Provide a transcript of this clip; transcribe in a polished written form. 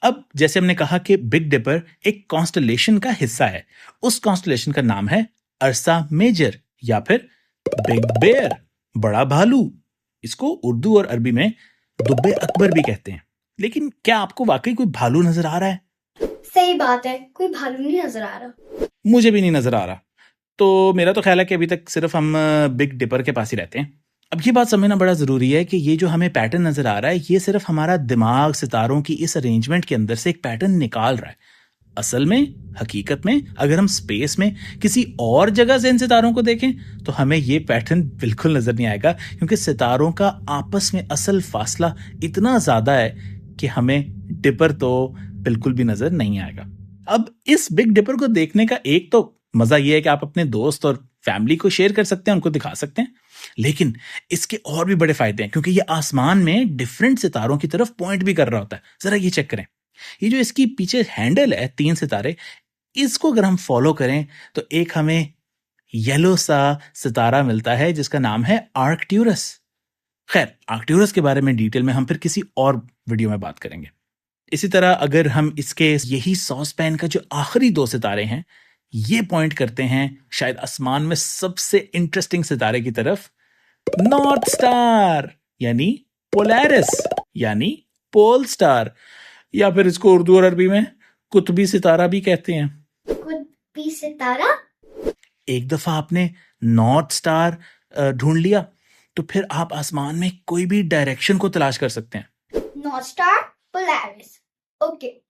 अब जैसे हमने कहा कि बिग डिपर एक कॉन्स्टलेशन का हिस्सा है। उस कॉन्स्टलेशन का नाम है अर्सा मेजर या फिर बिग बेयर, बड़ा भालू। इसको उर्दू और अरबी में दुब्बे अकबर भी कहते हैं। लेकिन क्या आपको वाकई कोई भालू नजर आ रहा है? सही बात है, कोई भालू नहीं नजर आ रहा। मुझे भी नहीं नजर आ रहा। तो मेरा तो ख्याल है कि अभी तक सिर्फ हम बिग डिपर के पास ही रहते हैं। अब ये बात समझना बड़ा ज़रूरी है कि ये जो हमें पैटर्न नज़र आ रहा है, ये सिर्फ हमारा दिमाग सितारों की इस अरेंजमेंट के अंदर से एक पैटर्न निकाल रहा है। असल में, हकीकत में, अगर हम स्पेस में किसी और जगह से इन सितारों को देखें तो हमें ये पैटर्न बिल्कुल नज़र नहीं आएगा, क्योंकि सितारों का आपस में असल फासला इतना ज़्यादा है कि हमें डिपर तो बिल्कुल भी नज़र नहीं आएगा। अब इस बिग डिपर को देखने का एक तो मज़ा ये है कि आप अपने दोस्त और फैमिली को शेयर कर सकते हैं, उनको दिखा सकते हैं। लेकिन इसके और भी बड़े फायदे हैं, क्योंकि ये आसमान में डिफरेंट सितारों की तरफ पॉइंट भी कर रहा होता है। जरा ये चेक करें, ये जो इसकी पीछे हैंडल है 3 सितारे, इसको अगर हम फॉलो करें तो एक हमें येलो सा सितारा मिलता है जिसका नाम है आर्कट्यूरस। खैर, आर्कट्यूरस के बारे में डिटेल में हम फिर किसी और वीडियो में बात करेंगे। इसी तरह अगर हम इसके यही सॉस पैन का जो आखिरी 2 सितारे हैं, ये पॉइंट करते हैं शायद आसमान में सबसे इंटरेस्टिंग सितारे की तरफ, नॉर्थ स्टार यानी पोलैरिस यानी पोल स्टार, या फिर इसको उर्दू और अरबी में कुतबी सितारा भी कहते हैं। कुतबी सितारा? एक दफा आपने नॉर्थ स्टार ढूंढ लिया तो फिर आप आसमान में कोई भी डायरेक्शन को तलाश कर सकते हैं। North star, Polaris. ओके।